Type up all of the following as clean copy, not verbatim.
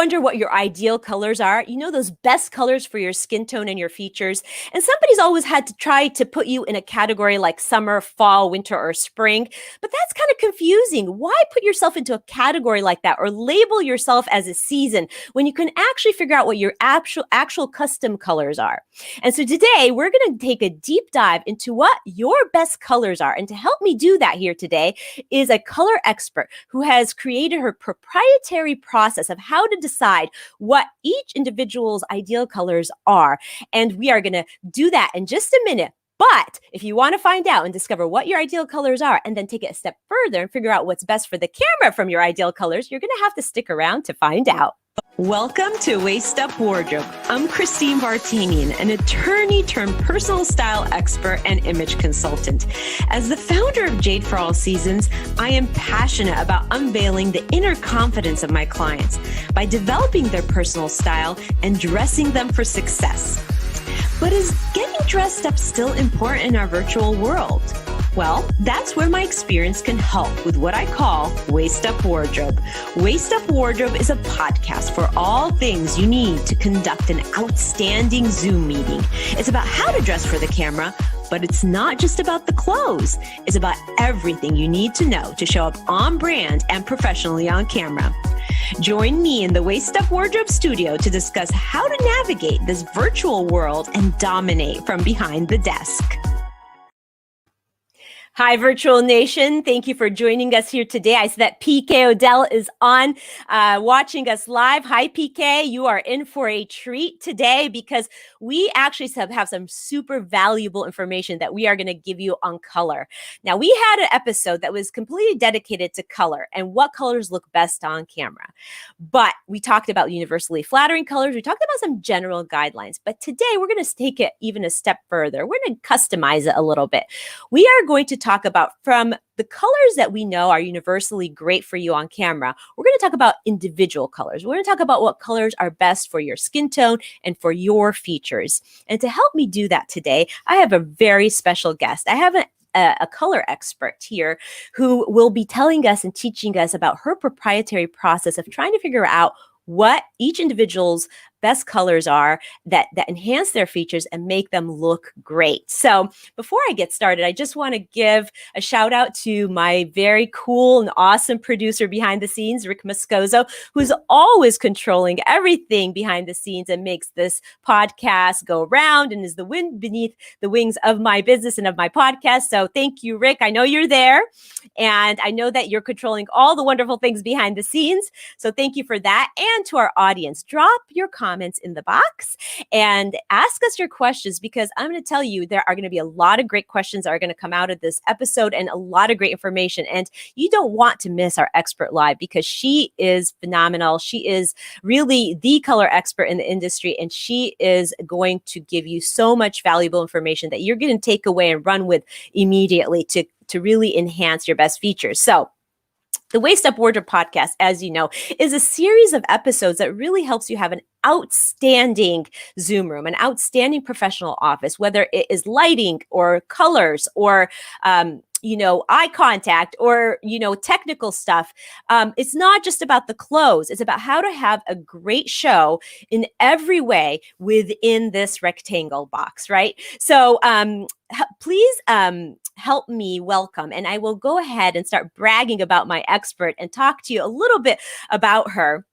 wonder what your ideal colors are? You know, those best colors for your skin tone and your features. And somebody's always had to try to put you in a category like summer, fall, winter, or spring. But that's kind of confusing. Why put yourself into a category like that or label yourself as a season when you can actually figure out what your actual custom colors are? And so today we're going to take a deep dive into what your best colors are. And to help me do that here today is a color expert who has created her proprietary process of how to decide what each individual's ideal colors are. And we are going to do that in just a minute. But if you want to find out and discover what your ideal colors are and then take it a step further and figure out what's best for the camera from your ideal colors, you're going to have to stick around to find out. Welcome to Waist Up Wardrobe. I'm Christine Vartanian, an attorney turned personal style expert and image consultant. As the founder of Jade for All Seasons, I am passionate about unveiling the inner confidence of my clients by developing their personal style and dressing them for success. But is getting dressed up still important in our virtual world? Well, that's where my experience can help with what I call Waist Up Wardrobe. Waist Up Wardrobe is a podcast for all things you need to conduct an outstanding Zoom meeting. It's about how to dress for the camera, but it's not just about the clothes. It's about everything you need to know to show up on brand and professionally on camera. Join me in the Waist Up Wardrobe studio to discuss how to navigate this virtual world and dominate from behind the desk. Hi, Virtual Nation. Thank you for joining us here today. I see that PK Odell is on watching us live. Hi, PK. You are in for a treat today because we actually have some super valuable information that we are going to give you on color. Now, we had an episode that was completely dedicated to color and what colors look best on camera. But we talked about universally flattering colors. We talked about some general guidelines. But today, we're going to take it even a step further. We're going to customize it a little bit. We are going to talk about from the colors that we know are universally great for you on camera. We're going to talk about individual colors. We're going to talk about what colors are best for your skin tone and for your features. And to help me do that today, I have a very special guest. I have a color expert here who will be telling us and teaching us about her proprietary process of trying to figure out what each individual's best colors are that enhance their features and make them look great. So before I get started, I just want to give a shout out to my very cool and awesome producer behind the scenes, Rick Moscoso, who's always controlling everything behind the scenes and makes this podcast go round and is the wind beneath the wings of my business and of my podcast. So thank you, Rick. I know you're there and I know that you're controlling all the wonderful things behind the scenes. So thank you for that. And to our audience, drop your comments in the box and ask us your questions because I'm going to tell you there are going to be a lot of great questions that are going to come out of this episode and a lot of great information. And you don't want to miss our expert live because she is phenomenal. She is really the color expert in the industry and she is going to give you so much valuable information that you're going to take away and run with immediately to really enhance your best features. So the Waist Up Wardrobe podcast, as you know, is a series of episodes that really helps you have an outstanding Zoom room, an outstanding professional office, whether it is lighting or colors or eye contact or, technical stuff. It's not just about the clothes. It's about how to have a great show in every way within this rectangle box, right? So please help me welcome, and I will go ahead and start bragging about my expert and talk to you a little bit about her.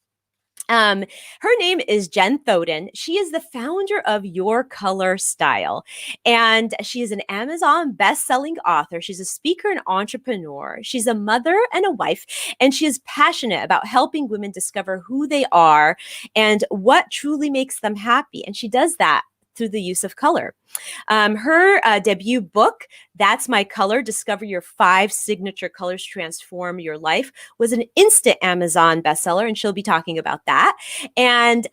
Her name is Jen Thoden. She is the founder of Your Color Style, and she is an Amazon best-selling author. She's a speaker and entrepreneur. She's a mother and a wife, and she is passionate about helping women discover who they are and what truly makes them happy. And she does that through the use of color. Her debut book, That's My Color, Discover Your 5 Signature Colors Transform Your Life, was an instant Amazon bestseller, and she'll be talking about that. And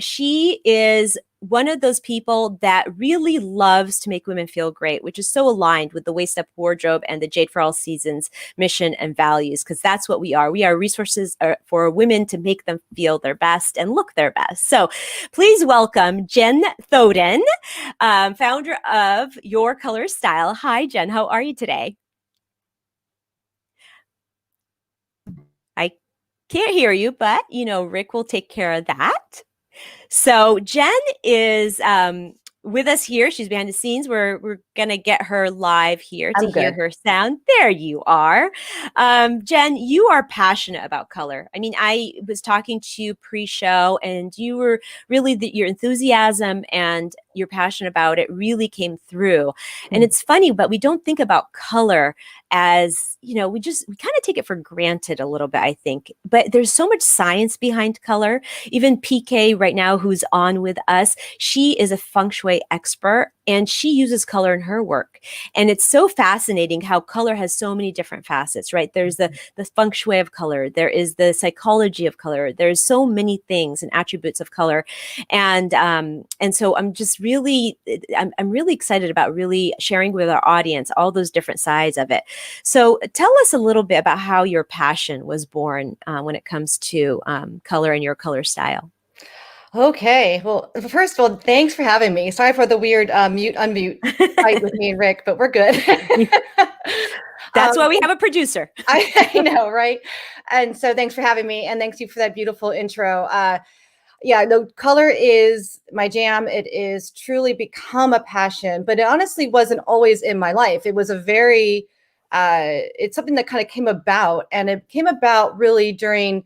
she is one of those people that really loves to make women feel great, which is so aligned with the Waist Up Wardrobe and the Jade for All Seasons mission and values, because that's what we are. We are resources for women to make them feel their best and look their best. So please welcome Jen Thoden, founder of Your Color Style. Hi, Jen. How are you today? Hi. Can't hear you, but Rick will take care of that. So Jen is with us here. She's behind the scenes. We're gonna get her live here to I'm hear good. her sound. There you are. Jen, you are passionate about color. I mean, I was talking to you pre-show, and you were really your enthusiasm and your passion about it really came through. And it's funny, but we don't think about color as we kind of take it for granted a little bit, I think. But there's so much science behind color. Even PK right now, who's on with us, she is a feng shui expert and she uses color in her work. And it's so fascinating how color has so many different facets, right? There's the feng shui of color, there is the psychology of color, there's so many things and attributes of color. And so I'm just really I'm really excited about really sharing with our audience all those different sides of it. So tell us a little bit about how your passion was born when it comes to color and your color style. Okay. Well, first of all, thanks for having me. Sorry for the weird mute unmute fight with me and Rick, but we're good. That's why we have a producer. I know, right? And so thanks for having me, and thanks you for that beautiful intro. Yeah, no, color is my jam. It is truly become a passion, but it honestly wasn't always in my life. It was it's something that kind of came about, and it came about really during,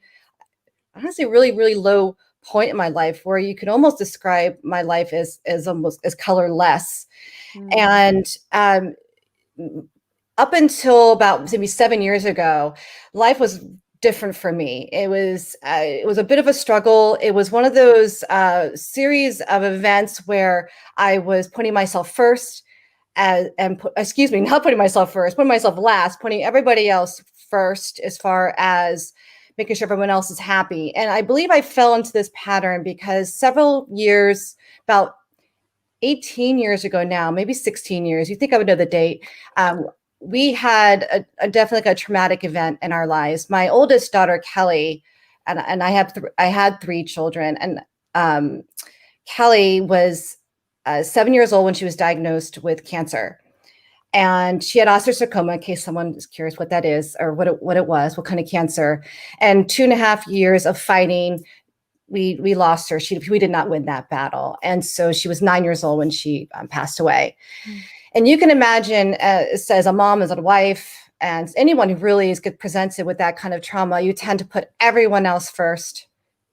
honestly, really, really low point in my life where you could almost describe my life as almost as colorless. And up until about maybe 7 years ago, life was different for me. It was a bit of a struggle. It was one of those series of events where I was putting myself first, not putting myself first, putting myself last, putting everybody else first as far as making sure everyone else is happy. And I believe I fell into this pattern because several years, about 18 years ago now, maybe 16 years, you think I would know the date, we had a definitely a traumatic event in our lives. My oldest daughter, Kelly, and I had 3 children, and Kelly was 7 years old when she was diagnosed with cancer. And she had osteosarcoma, in case someone is curious what that is or what it was, what kind of cancer. And 2.5 years of fighting, we lost her. We did not win that battle. And so she was 9 years old when she passed away. And you can imagine, as a mom, as a wife, and anyone who really is presented with that kind of trauma, you tend to put everyone else first,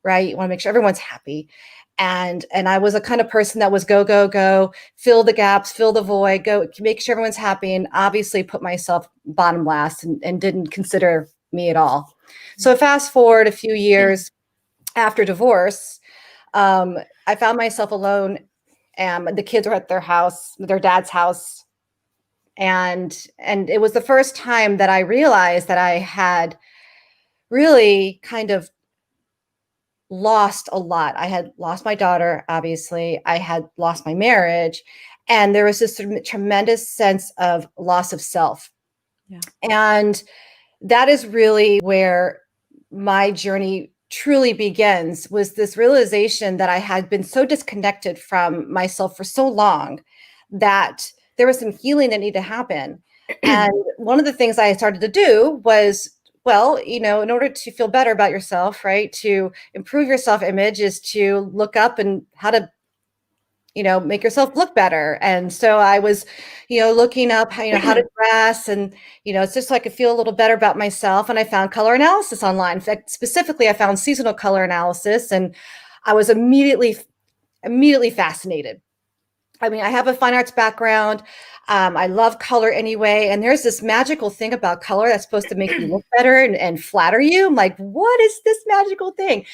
right? You want to make sure everyone's happy. And I was a kind of person that was go, go, go, fill the gaps, fill the void, go make sure everyone's happy, and obviously put myself bottom last and didn't consider me at all. So fast forward a few years after divorce, I found myself alone. The kids were at their dad's house. And it was the first time that I realized that I had really kind of lost a lot. I had lost my daughter, obviously. I had lost my marriage. And there was this tremendous sense of loss of self. Yeah. And that is really where my journey truly begins, was this realization that I had been so disconnected from myself for so long that there was some healing that needed to happen. And one of the things I started to do was, well, in order to feel better about yourself, right, to improve your self-image, is to look up and how to make yourself look better. And so I was, looking up, how to dress, and, it's just so I could feel a little better about myself. And I found color analysis online. In fact, specifically, I found seasonal color analysis, and I was immediately fascinated. I mean, I have a fine arts background. I love color anyway. And there's this magical thing about color that's supposed to make you look better and flatter you. I'm like, what is this magical thing?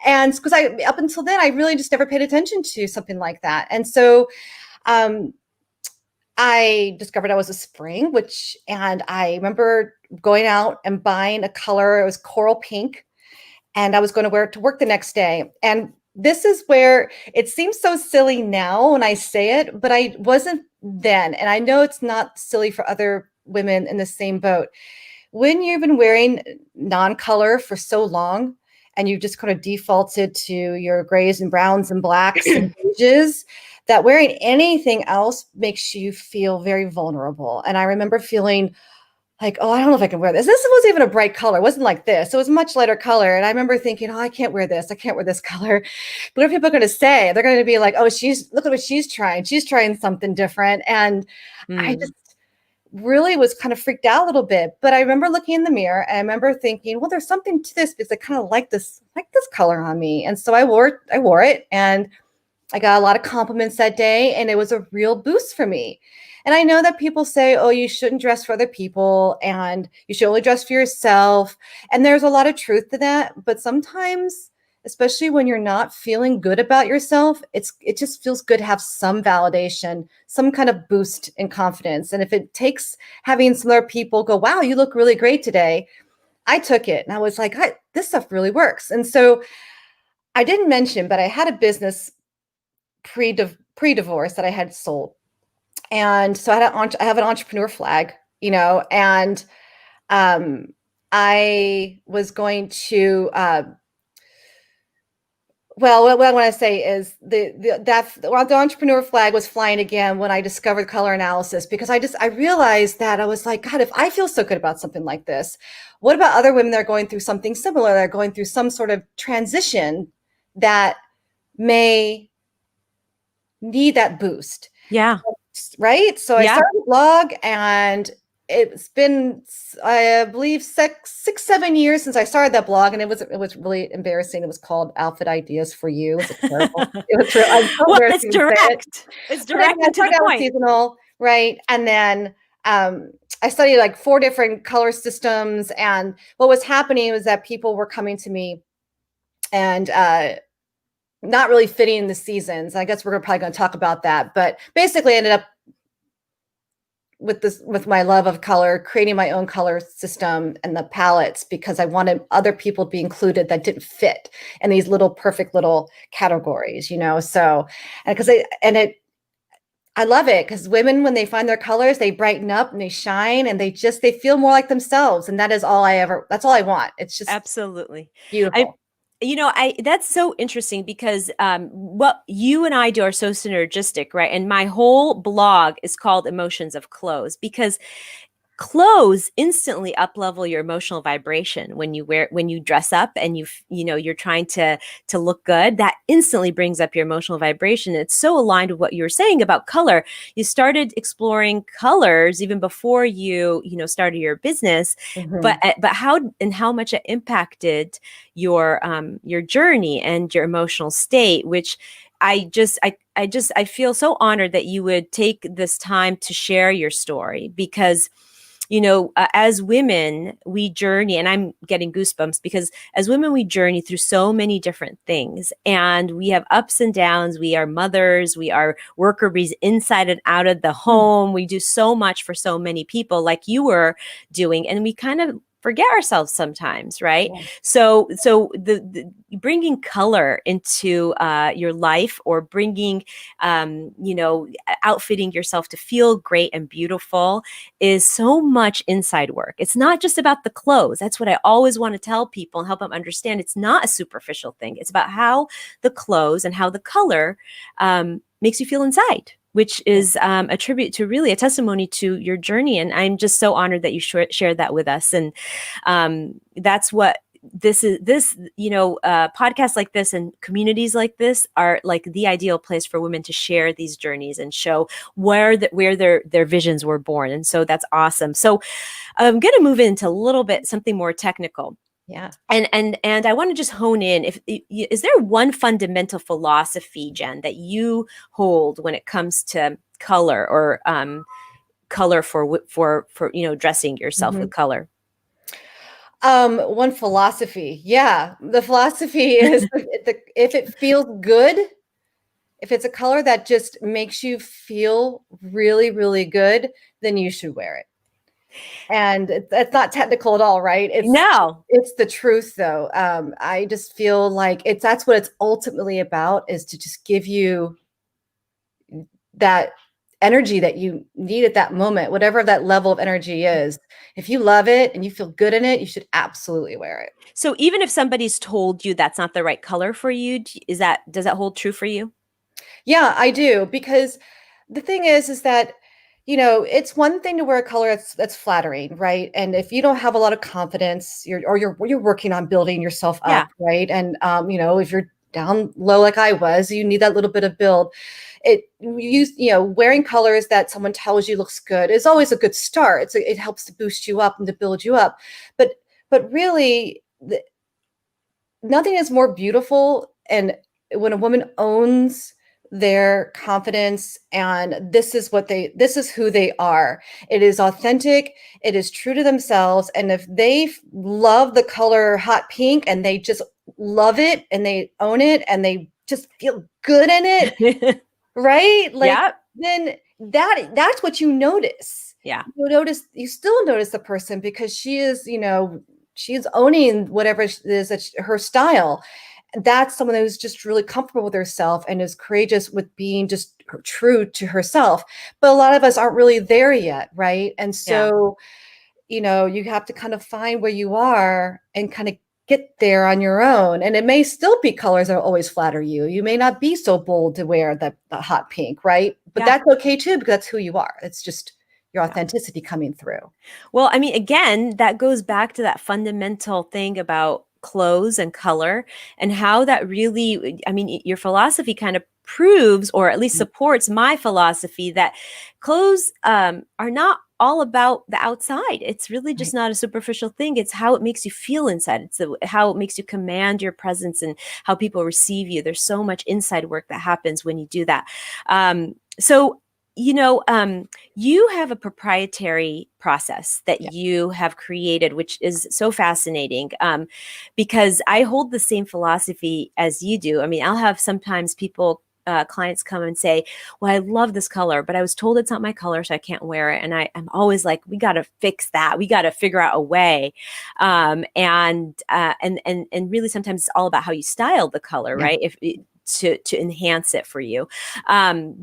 And because up until then, I really just never paid attention to something like that. And so I discovered I was a spring, and I remember going out and buying a color. It was coral pink, and I was going to wear it to work the next day. And this is where it seems so silly now when I say it, but I wasn't then. And I know it's not silly for other women in the same boat. When you've been wearing non-color for so long, and you just kind of defaulted to your grays and browns and blacks and beiges, that wearing anything else makes you feel very vulnerable. And I remember feeling like, oh, I don't know if I can wear this. This wasn't even a bright color. It wasn't like this. It was a much lighter color. And I remember thinking, oh, I can't wear this. I can't wear this color. But what are people going to say? They're going to be like, oh, look at what she's trying. She's trying something different. And I just really was kind of freaked out a little bit. But I remember looking in the mirror and I remember thinking, well, there's something to this because I kind of like this color on me. And so I wore it, and I got a lot of compliments that day, and it was a real boost for me. And I know that people say, oh, you shouldn't dress for other people and you should only dress for yourself. And there's a lot of truth to that. But sometimes, especially when you're not feeling good about yourself, it just feels good to have some validation, some kind of boost in confidence. And if it takes having some other people go, wow, you look really great today, I took it and I was like, this stuff really works. And so I didn't mention, but I had a business pre-divorce that I had sold. And so I have an entrepreneur flag, and I was going to, well, what I want to say is the entrepreneur flag was flying again when I discovered color analysis, because I realized that I was like, God, if I feel so good about something like this, what about other women that are going through something similar? They're going through some sort of transition that may need that boost. Yeah. Right. So I started a blog, and it's been, I believe, 7 years since I started that blog, and it was really embarrassing. It was called Outfit Ideas for You. It was terrible. It was well, it's direct. It's direct and to the point. Seasonal, right? And then I studied like 4 different color systems, and what was happening was that people were coming to me and not really fitting in the seasons. I guess we're probably going to talk about that, but basically I ended up with my love of color, creating my own color system and the palettes, because I wanted other people to be included that didn't fit in these little perfect little categories, so, and I love it because women, when they find their colors, they brighten up and they shine, and they feel more like themselves. And that's all I want. It's just absolutely beautiful. That's so interesting because what you and I do are so synergistic, right? And my whole blog is called Emotions of Clothes, because clothes instantly up level your emotional vibration when you dress up and you're trying to look good. That instantly brings up your emotional vibration. It's so aligned with what you were saying about color. You started exploring colors even before you started your business, but how much it impacted your journey and your emotional state, which I feel so honored that you would take this time to share your story, because as women, we journey, and I'm getting goosebumps because as women, we journey through so many different things, and we have ups and downs. We are mothers, we are worker bees inside and out of the home. We do so much for so many people, like you were doing, and we kind of forget ourselves sometimes, right? Yeah. So the bringing color into your life, or bringing outfitting yourself to feel great and beautiful, is so much inside work. It's not just about the clothes. That's what I always want to tell people and help them understand. It's not a superficial thing. It's about how the clothes and how the color makes you feel inside, which is a tribute to, really a testimony to your journey. And I'm just so honored that you shared that with us. And that's what podcasts like this and communities like this are like the ideal place for women to share these journeys and show where their visions were born. And so that's awesome. So I'm going to move into a little bit something more technical. Yeah. And I want to just hone in. Is there one fundamental philosophy, Jen, that you hold when it comes to color, or color for dressing yourself with color? One philosophy. Yeah. The philosophy is if it feels good, if it's a color that just makes you feel really, really good, then you should wear it. And that's not technical at all, right? It's the truth, though. I just feel like that's what it's ultimately about, is to just give you that energy that you need at that moment, whatever that level of energy is. If you love it and you feel good in it, you should absolutely wear it. So even if somebody's told you that's not the right color for you, does that hold true for you? Yeah, I do. Because the thing is that it's one thing to wear a color that's flattering, right? And if you don't have a lot of confidence, you're working on building yourself Yeah. up, right? And if you're down low like I was, you need that little bit of build. Wearing colors that someone tells you looks good is always a good start. It helps to boost you up and to build you up. But really, nothing is more beautiful, and when a woman owns their confidence and this is who they are. It is authentic, it is true to themselves, and if they love the color hot pink and they just love it and they own it and they just feel good in it, right? Like, Yeah. then that's what you notice. Yeah. You still notice the person because she's owning whatever it is that's her style. That's someone who's just really comfortable with herself and is courageous with being just true to herself. But a lot of us aren't really there yet, right? And so, you have to kind of find where you are and kind of get there on your own. And it may still be colors that always flatter you. You may not be so bold to wear the hot pink, right? But that's okay too, because that's who you are. It's just your authenticity coming through. Well, I mean, again, that goes back to that fundamental thing about clothes and color and how that really, I mean, your philosophy kind of proves, or at least supports my philosophy, that clothes are not all about the outside. It's really just not a superficial thing. It's how it makes you feel inside. It's how it makes you command your presence and how people receive you. There's so much inside work that happens when you do that. You have a proprietary process that you have created, which is so fascinating, because I hold the same philosophy as you do. I mean, I'll have sometimes clients come and say, well, I love this color, but I was told it's not my color, so I can't wear it. And I'm always like, we got to fix that. We got to figure out a way. And really sometimes it's all about how you style the color, right? To enhance it for you.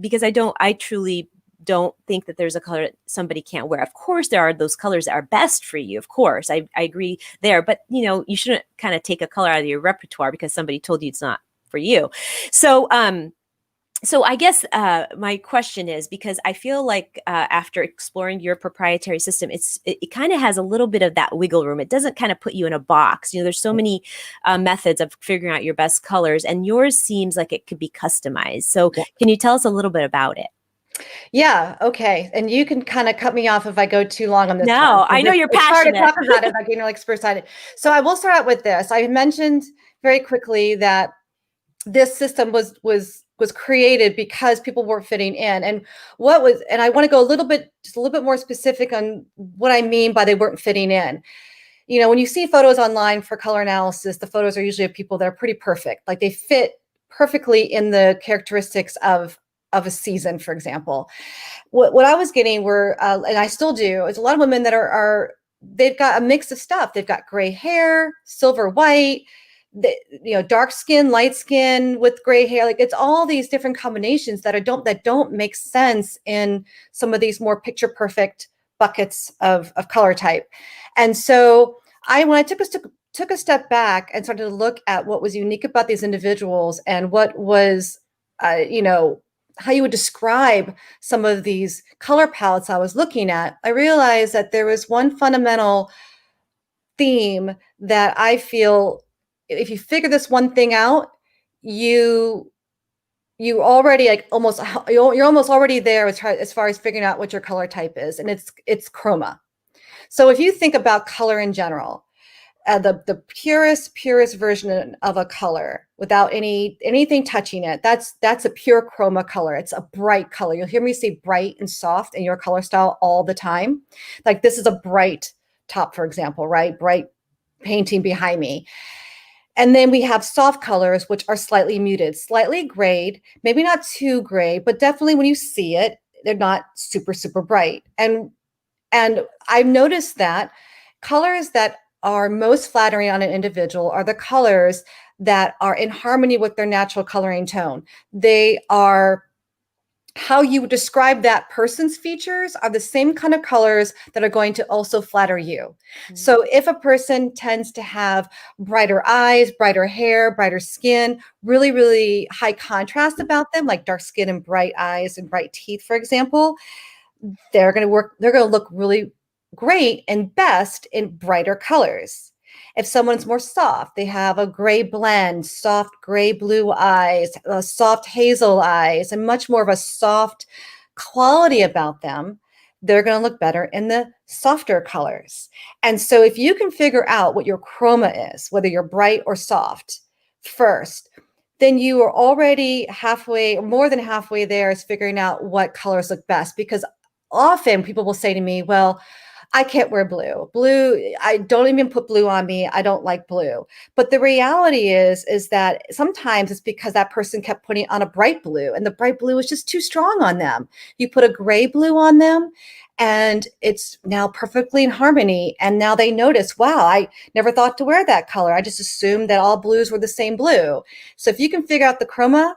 Because I truly don't think that there's a color that somebody can't wear. Of course, there are those colors that are best for you. Of course, I agree there. But, you shouldn't kind of take a color out of your repertoire because somebody told you it's not for you. So I guess my question is, because I feel like after exploring your proprietary system, it kind of has a little bit of that wiggle room. It doesn't kind of put you in a box. There's so many methods of figuring out your best colors, and yours seems like it could be customized. So can you tell us a little bit about it? Yeah. Okay. And you can kind of cut me off if I go too long on this. No, I know you're passionate. It's hard to talk about it, like excited. So I will start out with this. I mentioned very quickly that this system was created because people weren't fitting in. And I want to go just a little bit more specific on what I mean by they weren't fitting in. When you see photos online for color analysis, the photos are usually of people that are pretty perfect. Like they fit perfectly in the characteristics of a season, for example. What I was getting were, and I still do, is a lot of women that they've got a mix of stuff. They've got gray hair, silver white, dark skin, light skin with gray hair. Like it's all these different combinations that don't make sense in some of these more picture perfect buckets of color type. And so when I took a step back and started to look at what was unique about these individuals and what was, how you would describe some of these color palettes I was looking at, I realized that there was one fundamental theme that I feel, if you figure this one thing out, you already you're almost already there as far as figuring out what your color type is, and it's chroma. So if you think about color in general, the purest version of a color without anything touching it, that's a pure chroma color. It's a bright color. You'll hear me say bright and soft in your color style all the time. Like this is a bright top, for example, right? Bright painting behind me. And then we have soft colors, which are slightly muted, slightly grayed, maybe not too gray, but definitely when you see it, they're not super, super bright. And I've noticed that colors that are most flattering on an individual are the colors that are in harmony with their natural coloring tone. They are how you would describe that person's features are the same kind of colors that are going to also flatter you. Mm-hmm. So if a person tends to have brighter eyes, brighter hair, brighter skin, really, really high contrast about them, like dark skin and bright eyes and bright teeth, for example, they're going to work, they're going to look really great and best in brighter colors. If someone's more soft, they have a gray blend, soft gray blue eyes, soft hazel eyes, and much more of a soft quality about them, they're going to look better in the softer colors. And so if you can figure out what your chroma is, whether you're bright or soft first, then you are already halfway or more than halfway there is figuring out what colors look best. Because often people will say to me, well, I can't wear blue. Blue, I don't even put blue on me. I don't like blue. But the reality is that sometimes it's because that person kept putting on a bright blue and the bright blue is just too strong on them. You put a gray blue on them and it's now perfectly in harmony. And now they notice, wow, I never thought to wear that color. I just assumed that all blues were the same blue. So if you can figure out the chroma,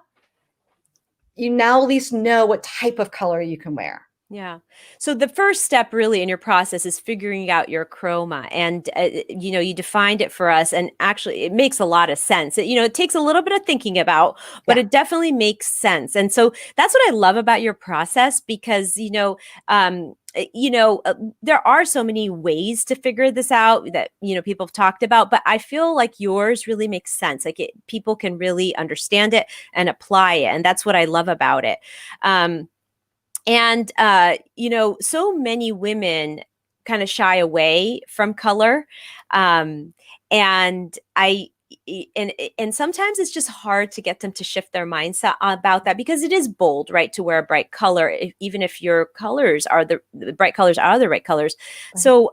you now at least know what type of color you can wear. Yeah. So the first step really in your process is figuring out your chroma. And, you defined it for us. And actually, it makes a lot of sense. It takes a little bit of thinking about, but Yeah. it definitely makes sense. And so that's what I love about your process because, there are so many ways to figure this out that, people have talked about, but I feel like yours really makes sense. Like people can really understand it and apply it. And that's what I love about it. And so many women kind of shy away from color. And sometimes it's just hard to get them to shift their mindset about that because it is bold, right? To wear a bright color, even if your colors are the bright colors are the right colors. Right. So,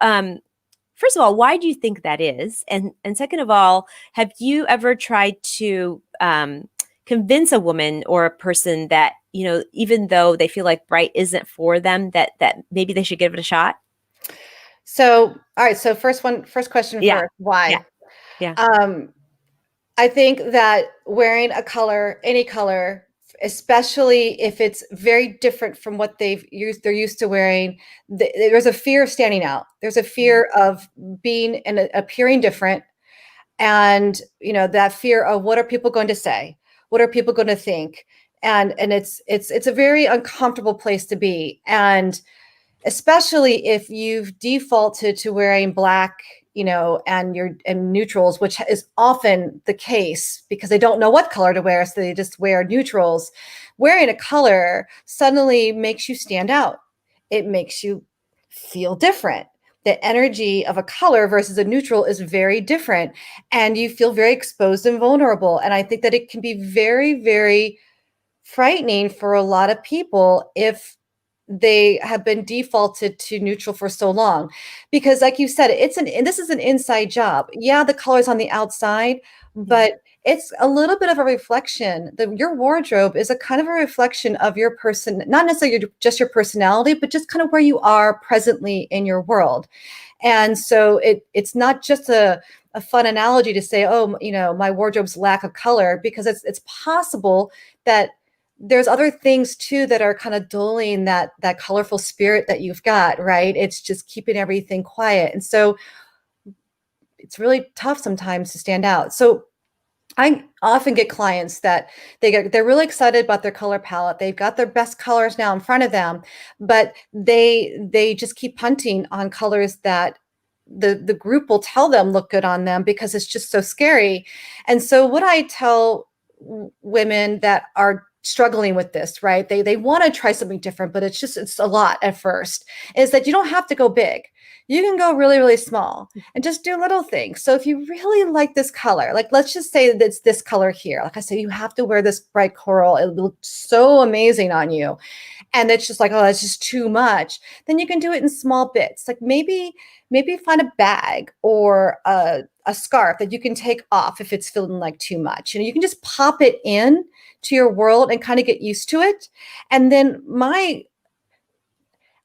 first of all, why do you think that is? And second of all, have you ever tried to convince a woman or a person that, even though they feel like bright isn't for them, that maybe they should give it a shot? So, all right. So first question Yeah. first, why? Yeah. I think that wearing a color, any color, especially if it's very different from what they're used to wearing, there's a fear of standing out. There's a fear of being and appearing different. And, that fear of what are people going to say? What are people going to think? And it's a very uncomfortable place to be. And especially if you've defaulted to wearing black, and neutrals, which is often the case because they don't know what color to wear, so they just wear neutrals. Wearing a color suddenly makes you stand out. It makes you feel different. The energy of a color versus a neutral is very different, and you feel very exposed and vulnerable. And I think that it can be very, very frightening for a lot of people if they have been defaulted to neutral for so long, because like you said, this is an inside job. Yeah, the color's on the outside, but it's a little bit of a reflection. Your wardrobe is a kind of a reflection of your person, not necessarily just your personality, but just kind of where you are presently in your world. And so it's not just a fun analogy to say, oh, my wardrobe's lack of color, because it's possible that there's other things too that are kind of dulling that colorful spirit that you've got, right? It's just keeping everything quiet. And so it's really tough sometimes to stand out. So I often get clients that they're really excited about their color palette. They've got their best colors now in front of them, but they just keep punting on colors that the group will tell them look good on them because it's just so scary. And so what I tell women that are struggling with this, right? They want to try something different, but it's a lot at first, is that you don't have to go big. You can go really, really small and just do little things. So if you really like this color, like let's just say that it's this color here. Like I say, you have to wear this bright coral. It looks so amazing on you. And it's just like, oh, that's just too much. Then you can do it in small bits. Like maybe find a bag or a scarf that you can take off if it's feeling like too much. You can just pop it in to your world and kind of get used to it. And then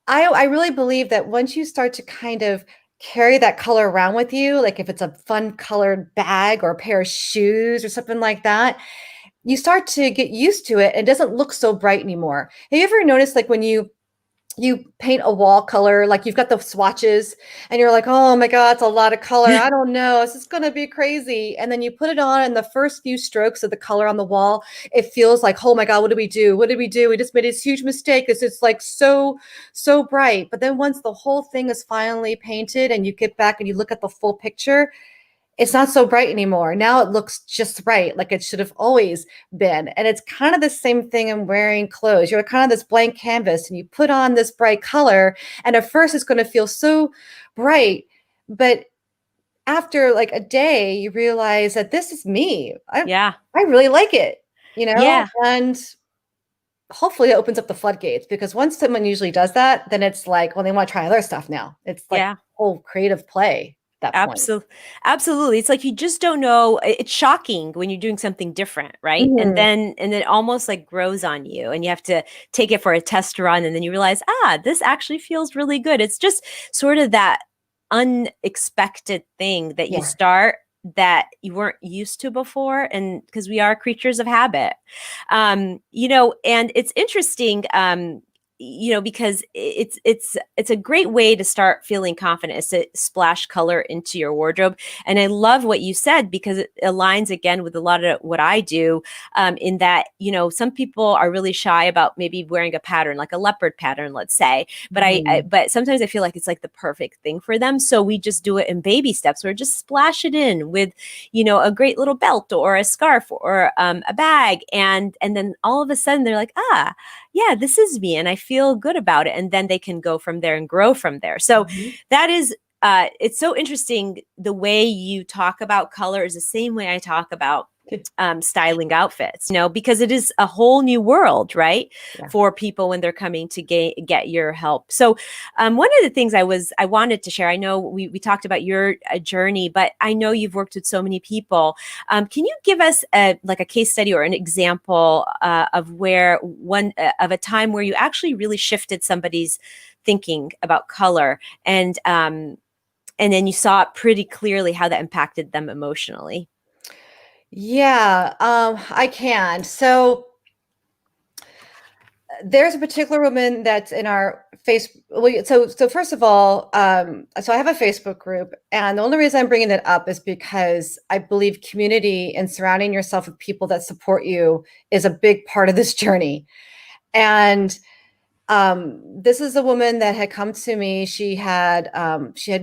I really believe that once you start to kind of carry that color around with you, like if it's a fun colored bag or a pair of shoes or something like that, you start to get used to it and it doesn't look so bright anymore. Have you ever noticed, like when you you paint a wall color, like you've got the swatches and you're like, oh my God, it's a lot of color. I don't know. This is going to be crazy. And then you put it on and the first few strokes of the color on the wall, it feels like, oh my God, what did we do? What did we do? We just made this huge mistake. It's like so bright. But then once the whole thing is finally painted and you get back and you look at the full picture, it's not so bright anymore. Now it looks just right, like it should have always been. And it's kind of the same thing in wearing clothes. You're kind of this blank canvas and you put on this bright color. And at first it's going to feel so bright. But after like a day, you realize that this is me. Yeah. I really like it, Yeah. and hopefully it opens up the floodgates, because once someone usually does that, then it's like, well, they want to try other stuff now. It's like whole creative play. Absolutely. It's like you just don't know. It's shocking when you're doing something different, right? And then almost like grows on you, and you have to take it for a test run, and then you realize, this actually feels really good. It's just sort of that unexpected thing that you start that you weren't used to before, and because we are creatures of habit, and it's interesting, because it's a great way to start feeling confident, is to splash color into your wardrobe. And I love what you said, because it aligns again with a lot of what I do, in that, some people are really shy about maybe wearing a pattern, like a leopard pattern, let's say. But but sometimes I feel like it's like the perfect thing for them. So we just do it in baby steps, or just splash it in with, a great little belt or a scarf or a bag. And then all of a sudden they're like, yeah, this is me, and I feel good about it. And then they can go from there and grow from there. So that is, it's so interesting. The way you talk about color is the same way I talk about styling outfits, because it is a whole new world, right? For people when they're coming to get your help. So one of the things I wanted to share, I know we talked about your journey, but I know you've worked with so many people. Can you give us a case study or an example of of a time where you actually really shifted somebody's thinking about color, and then you saw it pretty clearly how that impacted them emotionally? Yeah, I can. So there's a particular woman that's in our Facebook. So first of all, so I have a Facebook group, and the only reason I'm bringing it up is because I believe community and surrounding yourself with people that support you is a big part of this journey. And this is a woman that had come to me. She had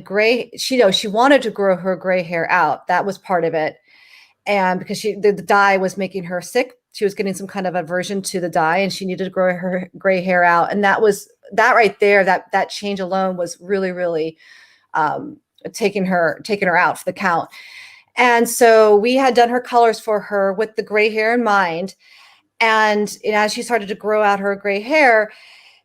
gray. She wanted to grow her gray hair out. That was part of it. And because the dye was making her sick, she was getting some kind of aversion to the dye, and she needed to grow her gray hair out. And that right there, that change alone was really, really taking her out for the count. And so we had done her colors for her with the gray hair in mind. And as she started to grow out her gray hair,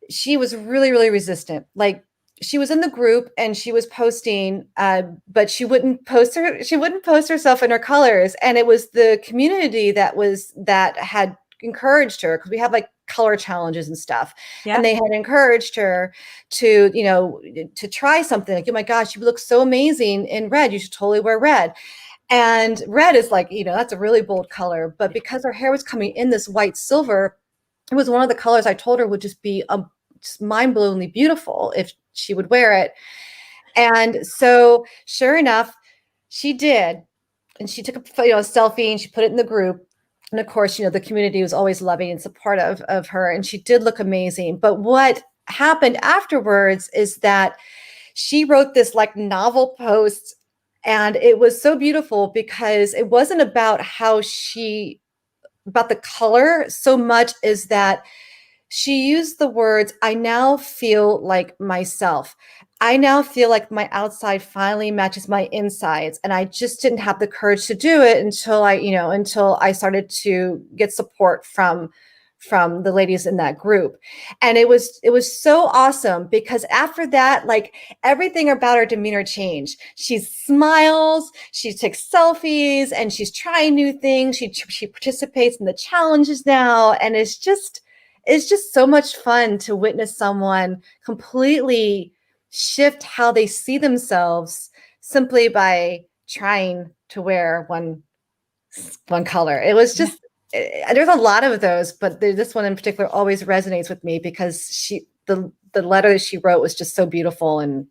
she was really, really resistant. Like, she was in the group and she was posting, but she wouldn't post herself in her colors. And it was the community that had encouraged her, because we have like color challenges and stuff. And they had encouraged her to, to try something. Like, oh my gosh, you look so amazing in red. You should totally wear red. And red is like, that's a really bold color. But because her hair was coming in this white silver, it was one of the colors I told her would just be just mind-blowingly beautiful if she would wear it. And so sure enough, she did. And she took a selfie and she put it in the group. And of course, the community was always loving and supportive of her. And she did look amazing. But what happened afterwards is that she wrote this like novel post. And it was so beautiful, because it wasn't about about the color so much as that she used the words, I now feel like myself. I now feel like my outside finally matches my insides. And I just didn't have the courage to do it until I started to get support from the ladies in that group. And it was so awesome, because after that, like, everything about her demeanor changed. She smiles, she takes selfies, and she's trying new things. She participates in the challenges now. And it's just so much fun to witness someone completely shift how they see themselves simply by trying to wear one color. It was just, there's a lot of those, but this one in particular always resonates with me, because the letter that she wrote was just so beautiful, and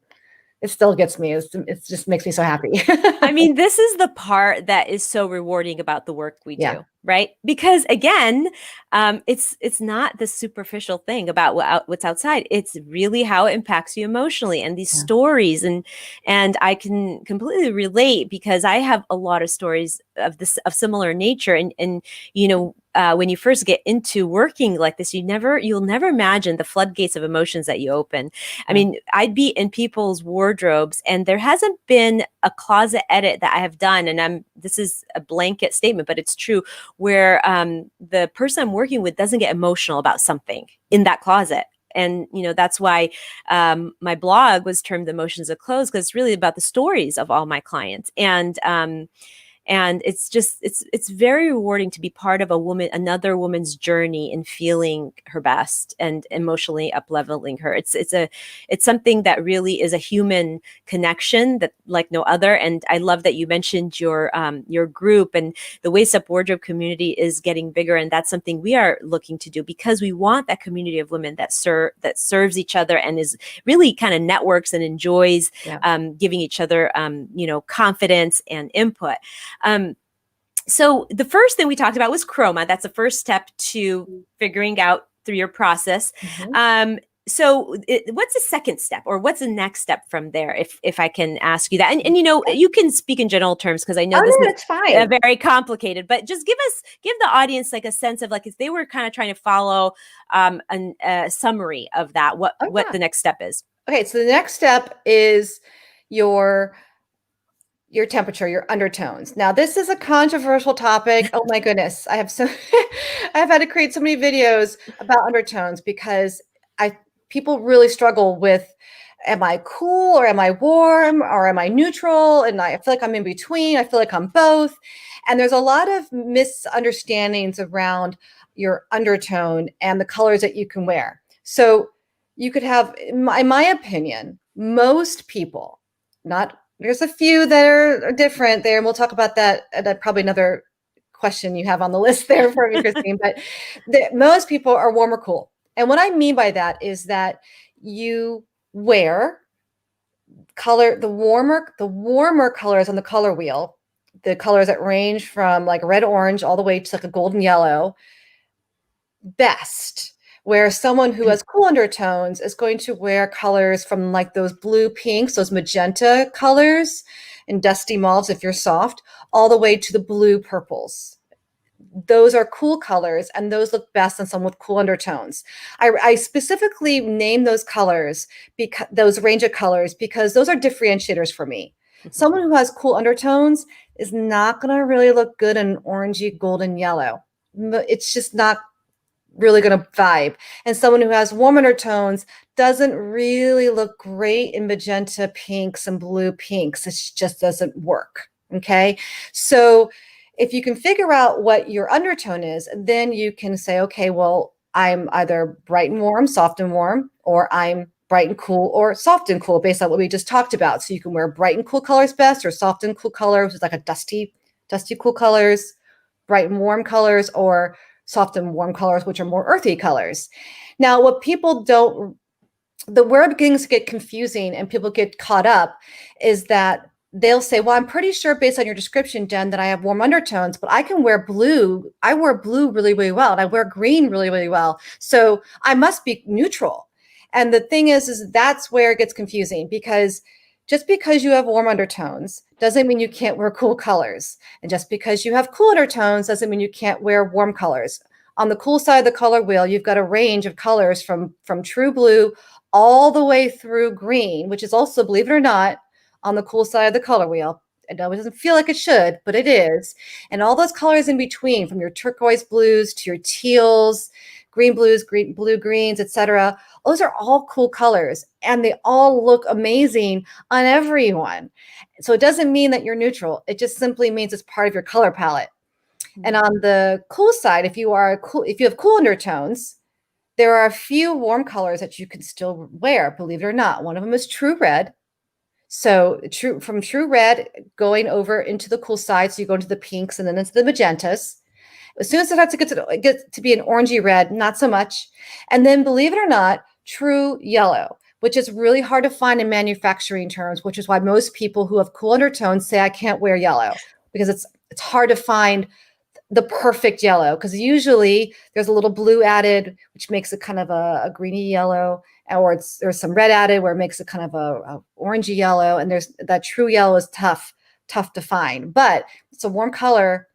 it still gets me. It just makes me so happy. I mean, this is the part that is so rewarding about the work we Yeah. do, right? Because again, it's not the superficial thing about what's outside. It's really how it impacts you emotionally, and these Yeah. stories, and I can completely relate because I have a lot of stories of similar nature, and you know. When you first get into working like this, you'll never imagine the floodgates of emotions that you open. I mean, I'd be in people's wardrobes, and there hasn't been a closet edit that I have done, and this is a blanket statement, but it's true, where the person I'm working with doesn't get emotional about something in that closet. And that's why my blog was termed Emotions of Clothes, because it's really about the stories of all my clients. And it's very rewarding to be part of another woman's journey in feeling her best and emotionally up-leveling her. It's something that really is a human connection that like no other. And I love that you mentioned your group, and the Waist Up Wardrobe community is getting bigger, and that's something we are looking to do, because we want that community of women that serves each other and is really kind of networks and enjoys giving each other confidence and input. So the first thing we talked about was chroma. That's the first step to figuring out through your process. So what's the second step, or what's the next step from there, if I can ask you that? And you can speak in general terms, because I know this is fine. Very complicated, but just give the audience like a sense of, like, if they were kind of trying to follow a summary of that, what the next step is. Okay, so the next step is your temperature, your undertones. Now, this is a controversial topic. Oh my goodness. I've had to create so many videos about undertones, because people really struggle with, am I cool, or am I warm, or am I neutral? And I feel like I'm in between. I feel like I'm both. And there's a lot of misunderstandings around your undertone and the colors that you can wear. So you could have, in my opinion, most people, there's a few that are different there, and we'll talk about that. Probably another question you have on the list there for me, Christine. But most people are warm or cool. And what I mean by that is that you wear the warmer colors on the color wheel, the colors that range from like red, orange, all the way to like a golden yellow, best. Where someone who has cool undertones is going to wear colors from like those blue pinks, those magenta colors, and dusty mauves if you're soft, all the way to the blue purples. Those are cool colors, and those look best on someone with cool undertones. I specifically name those colors, because those range of colors, because those are differentiators for me. Someone who has cool undertones is not going to really look good in orangey, golden yellow. It's just not really going to vibe. And someone who has warm undertones doesn't really look great in magenta pinks and blue pinks. It just doesn't work. Okay. So if you can figure out what your undertone is, then you can say, okay, well, I'm either bright and warm, soft and warm, or I'm bright and cool, or soft and cool, based on what we just talked about. So you can wear bright and cool colors best, or soft and cool colors, which is like a dusty cool colors, bright and warm colors, or soft and warm colors, which are more earthy colors. Now, what people where it begins to get confusing and people get caught up is that they'll say, well, I'm pretty sure based on your description, Jen, that I have warm undertones, but I can wear blue. I wear blue really, really well, and I wear green really, really well. So I must be neutral. And the thing is that's where it gets confusing, because just because you have warm undertones doesn't mean you can't wear cool colors. And just because you have cool undertones doesn't mean you can't wear warm colors. On the cool side of the color wheel, you've got a range of colors from true blue all the way through green, which is also, believe it or not, on the cool side of the color wheel. I know it doesn't feel like it should, but it is. And all those colors in between, from your turquoise blues to your teals, green blues, blue greens, etc. Those are all cool colors, and they all look amazing on everyone. So it doesn't mean that you're neutral. It just simply means it's part of your color palette. And on the cool side, if you have cool undertones, there are a few warm colors that you can still wear, believe it or not. One of them is true red. So from true red going over into the cool side, so you go into the pinks and then into the magentas. As soon as it starts to get to be an orangey red, not so much. And then, believe it or not, true yellow, which is really hard to find in manufacturing terms, which is why most people who have cool undertones say, I can't wear yellow, because it's hard to find the perfect yellow, because usually there's a little blue added, which makes it kind of a greeny yellow, or there's some red added where it makes it kind of a orangey yellow. And there's that true yellow is tough to find, but it's a warm color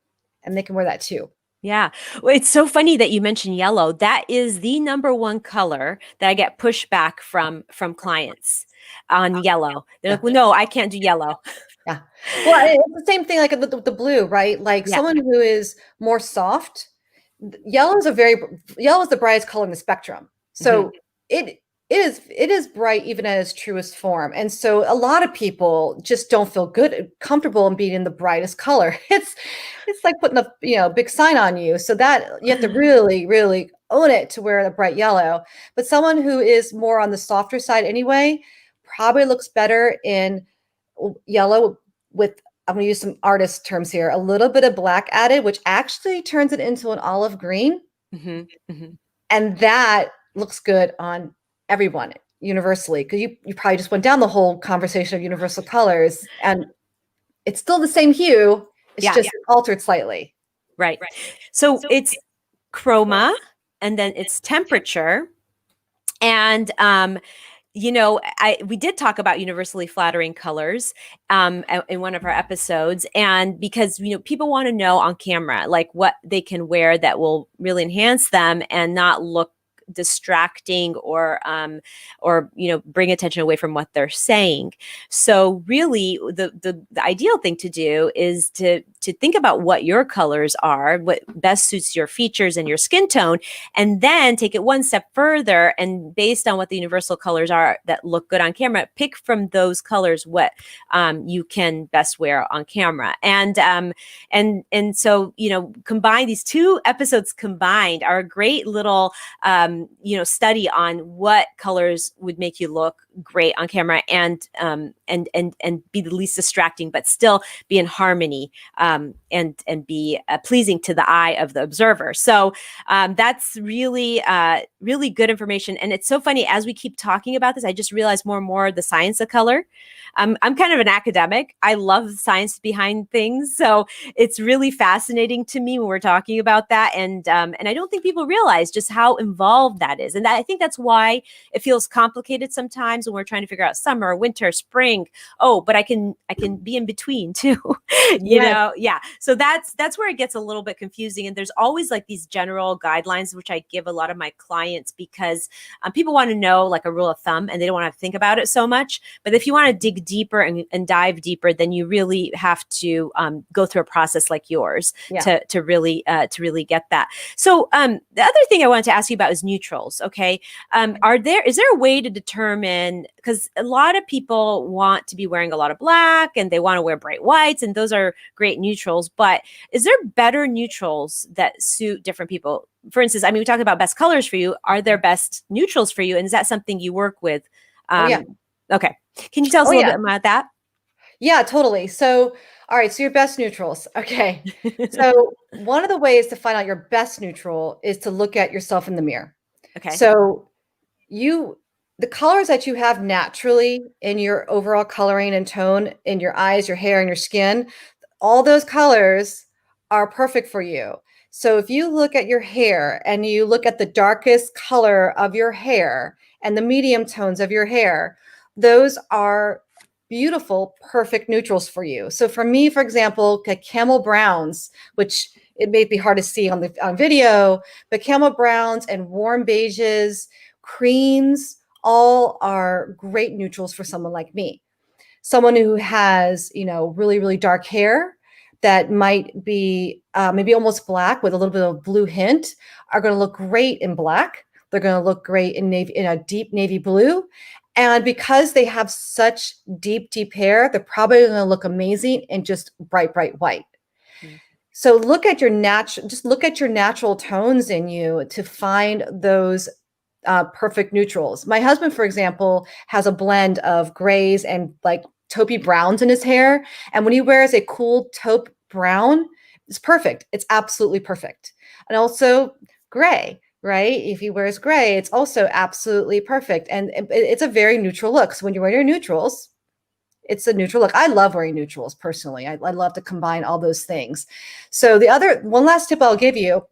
and they can wear that too. Yeah. Well, it's so funny that you mentioned yellow. That is the number one color that I get pushback from clients on yellow. They're like, well, no, I can't do yellow. Yeah. Well, it's the same thing like the blue, right? Like someone who is more soft, yellow is the brightest color in the spectrum. So it is bright even at its truest form. And so a lot of people just don't feel comfortable in being in the brightest color. It's like putting a big sign on you. So that you have to really, really own it to wear the bright yellow. But someone who is more on the softer side anyway probably looks better in yellow with, I'm going to use some artist terms here, a little bit of black added, which actually turns it into an olive green. And that looks good on everyone universally, because you probably just went down the whole conversation of universal colors, and it's still the same hue. It's just altered slightly. Right. So it's chroma, and then it's temperature. And, we did talk about universally flattering colors in one of our episodes. And because, people want to know on camera, like what they can wear that will really enhance them and not look distracting or bring attention away from what they're saying. So really the ideal thing to do is to think about what your colors are, what best suits your features and your skin tone, and then take it one step further, and based on what the universal colors are that look good on camera, pick from those colors what you can best wear on camera. And so combine these two episodes combined are a great little study on what colors would make you look great on camera and be the least distracting, but still be in harmony and be pleasing to the eye of the observer. So that's really, really good information. And it's so funny, as we keep talking about this, I just realized more and more the science of color. I'm kind of an academic. I love the science behind things. So it's really fascinating to me when we're talking about that. And I don't think people realize just how involved that is. And I think that's why it feels complicated sometimes when we're trying to figure out summer, winter, spring. Oh, but I can be in between too. you know? Yeah. So that's where it gets a little bit confusing. And there's always like these general guidelines, which I give a lot of my clients, because people want to know like a rule of thumb and they don't want to think about it so much. But if you want to dig deeper and dive deeper, then you really have to go through a process like yours to really get that. So the other thing I wanted to ask you about is neutrals. Okay. Is there a way to determine, because a lot of people want to be wearing a lot of black and they want to wear bright whites, and those are great neutrals, but is there better neutrals that suit different people? For instance, we talked about best colors for you. Are there best neutrals for you? And is that something you work with? Okay. Can you tell us a little bit about that? Yeah, totally. So, all right. So your best neutrals. Okay. So one of the ways to find out your best neutral is to look at yourself in the mirror. Okay. So the colors that you have naturally in your overall coloring and tone in your eyes, your hair, and your skin, all those colors are perfect for you. So if you look at your hair and you look at the darkest color of your hair and the medium tones of your hair, those are beautiful, perfect neutrals for you. So for me, for example, camel browns, which it may be hard to see on video, but camel browns and warm beiges, creams, all are great neutrals for someone like me. Someone who has, really, really dark hair that might be maybe almost black with a little bit of blue hint are going to look great in black. They're going to look great in a deep navy blue. And because they have such deep, deep hair, they're probably going to look amazing in just bright, bright white. Mm-hmm. So look at your natural tones in you to find those perfect neutrals. My husband, for example, has a blend of grays and like taupey browns in his hair. And when he wears a cool taupe brown, it's perfect. It's absolutely perfect. And also gray, right? If he wears gray, it's also absolutely perfect. And it's a very neutral look. So when you're wearing your neutrals, it's a neutral look. I love wearing neutrals personally. I love to combine all those things. So one last tip I'll give you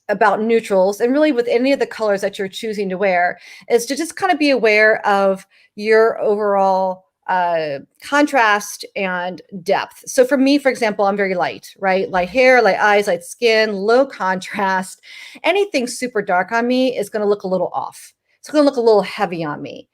about neutrals, and really with any of the colors that you're choosing to wear, is to just kind of be aware of your overall contrast and depth. So for me, for example, I'm very light, right? Light hair, light eyes, light skin, low contrast. Anything super dark on me is going to look a little off. It's going to look a little heavy on me.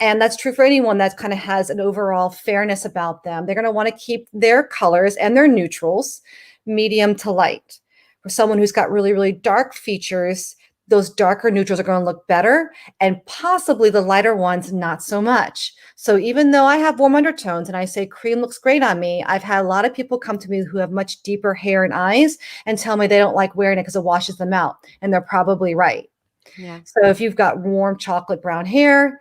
And that's true for anyone that kind of has an overall fairness about them. They're going to want to keep their colors and their neutrals medium to light. For someone who's got really, really dark features, those darker neutrals are going to look better, and possibly the lighter ones, not so much. So even though I have warm undertones and I say cream looks great on me, I've had a lot of people come to me who have much deeper hair and eyes and tell me they don't like wearing it because it washes them out. And they're probably right. Yeah. So if you've got warm chocolate brown hair,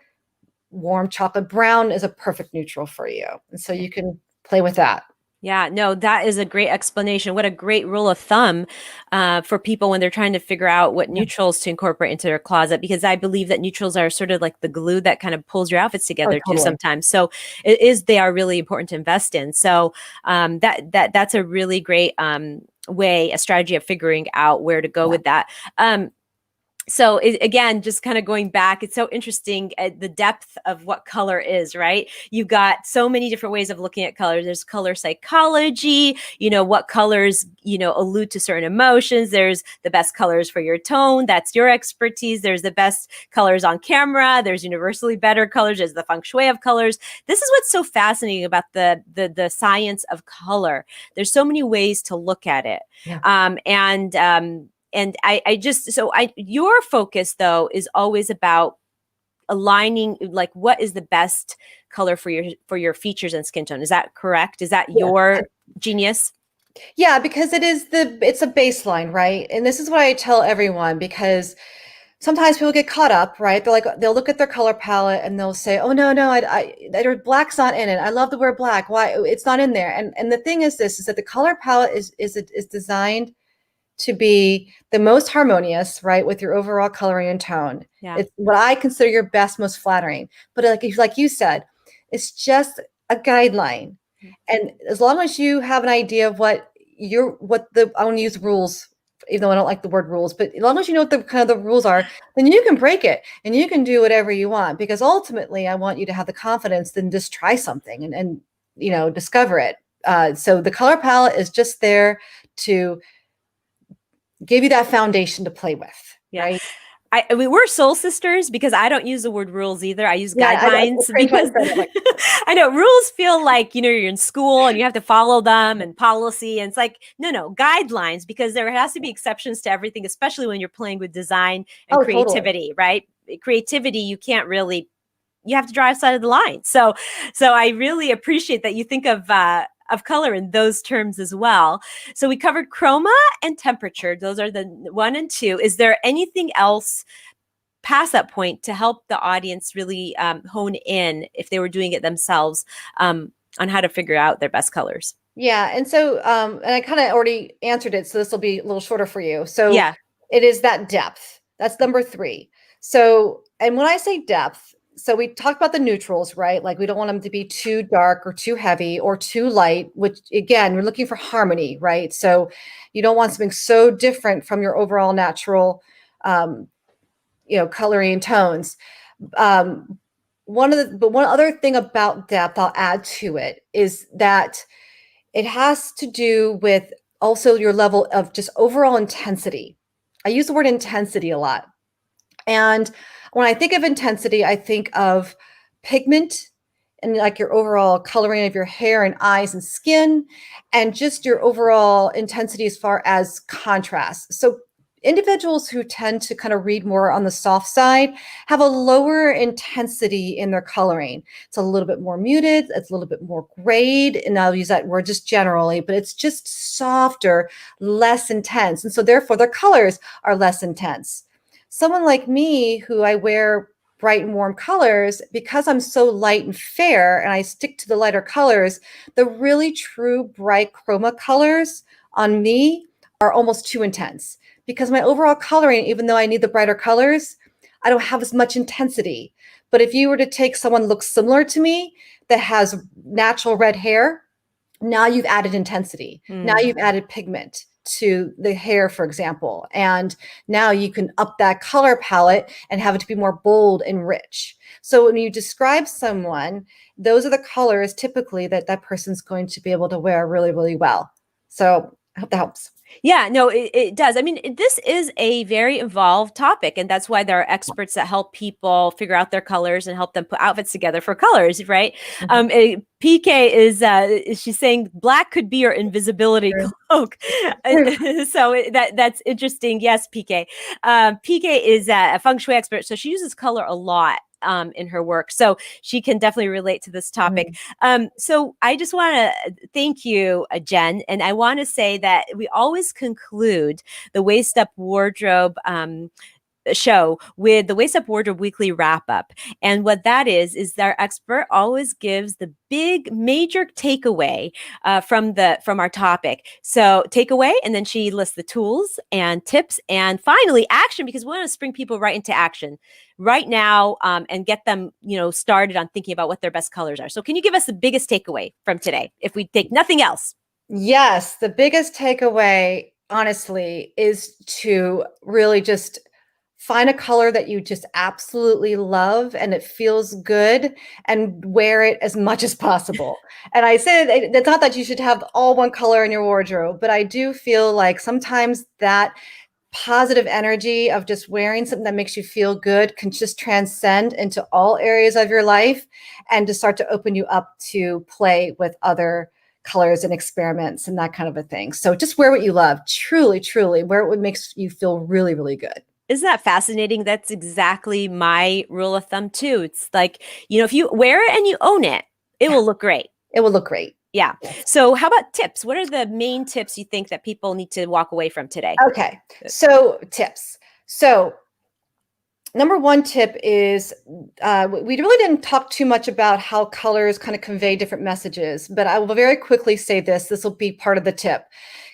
warm chocolate brown is a perfect neutral for you. And so you can play with that. Yeah, no, that is a great explanation. What a great rule of thumb for people when they're trying to figure out what neutrals to incorporate into their closet, because I believe that neutrals are sort of like the glue that kind of pulls your outfits together too sometimes. So they are really important to invest in. So that's a really great a strategy of figuring out where to go with that. So again, just kind of going back, it's so interesting the depth of what color is, right? You've got so many different ways of looking at colors. There's color psychology, what colors, allude to certain emotions. There's the best colors for your tone. That's your expertise. There's the best colors on camera. There's universally better colors. There's the feng shui of colors. This is what's so fascinating about the science of color. There's so many ways to look at it. Yeah. And your focus though is always about aligning, like what is the best color for your features and skin tone. Is that correct? Is that your genius? Yeah, because it's a baseline, right? And this is what I tell everyone, because sometimes people get caught up, right? They'll look at their color palette and they'll say, "Oh no, black's not in it. I love to wear black. Why it's not in there?" And the thing is that the color palette is designed to be the most harmonious, right, with your overall coloring and tone. Yeah. It's what I consider your best, most flattering. But like you said, it's just a guideline. And as long as you have an idea of I want to use rules, even though I don't like the word rules, but as long as you know what the rules are, then you can break it and you can do whatever you want, because ultimately I want you to have the confidence, then just try something and discover it. So the color palette is just there to give you that foundation to play with. Yeah. Right? We're soul sisters, because I don't use the word rules either. I use guidelines because I know rules feel like, you're in school and you have to follow them and policy. And it's like, no, guidelines, because there has to be exceptions to everything, especially when you're playing with design and creativity, right? Creativity, you have to draw outside of the line. So I really appreciate that you think of color in those terms as well. So we covered chroma and temperature. Those are the 1 and 2. Is there anything else past that point to help the audience really hone in, if they were doing it themselves, on how to figure out their best colors? Yeah. And so, and I kind of already answered it, so this will be a little shorter for you. So yeah, it is that depth. That's number 3. So, and when I say depth, so we talked about the neutrals, right? Like we don't want them to be too dark or too heavy or too light, which again, we're looking for harmony, right? So you don't want something so different from your overall natural, coloring and tones. One other thing about depth I'll add to it is that it has to do with also your level of just overall intensity. I use the word intensity a lot. And when I think of intensity, I think of pigment and like your overall coloring of your hair and eyes and skin, and just your overall intensity as far as contrast. So individuals who tend to kind of read more on the soft side have a lower intensity in their coloring. It's a little bit more muted. It's a little bit more grayed. And I'll use that word just generally, but it's just softer, less intense. And so therefore their colors are less intense. Someone like me, who I wear bright and warm colors, because I'm so light and fair and I stick to the lighter colors, the really true bright chroma colors on me are almost too intense, because my overall coloring, even though I need the brighter colors, I don't have as much intensity. But if you were to take someone who looks similar to me that has natural red hair, now you've added intensity. Now you've added pigment to the hair, for example. And now you can up that color palette and have it to be more bold and rich. So when you describe someone, those are the colors typically that that person's going to be able to wear really, really well. So I hope that helps. Yeah, no, it does. I mean, this is a very involved topic, and that's why there are experts that help people figure out their colors and help them put outfits together for colors, right? PK is she's saying black could be your invisibility cloak. So that's interesting. Yes, PK. PK is a feng shui expert, so she uses color a lot in her work. So she can definitely relate to this topic. So I just want to thank you, Jen. And I want to say that we always conclude the Waist Up Wardrobe show with the Waist Up Wardrobe weekly wrap up. And what that is our expert always gives the big major takeaway from our topic. So takeaway, and then she lists the tools and tips, and finally action, because we want to bring people right into action right now and get them, started on thinking about what their best colors are. So can you give us the biggest takeaway from today if we take nothing else? Yes, the biggest takeaway, honestly, is to really just find a color that you just absolutely love and it feels good, and wear it as much as possible. And I said, it's not that you should have all one color in your wardrobe, but I do feel like sometimes that positive energy of just wearing something that makes you feel good can just transcend into all areas of your life and to start to open you up to play with other colors and experiments and that kind of a thing. So just wear what you love, truly, truly wear what makes you feel really, really good. Isn't that fascinating? That's exactly my rule of thumb too. It's like, if you wear it and you own it, it will look great. It will look great. Yeah. So how about tips? What are the main tips you think that people need to walk away from today? Okay. So tips. So number one tip is we really didn't talk too much about how colors kind of convey different messages, but I will very quickly say this. This will be part of the tip.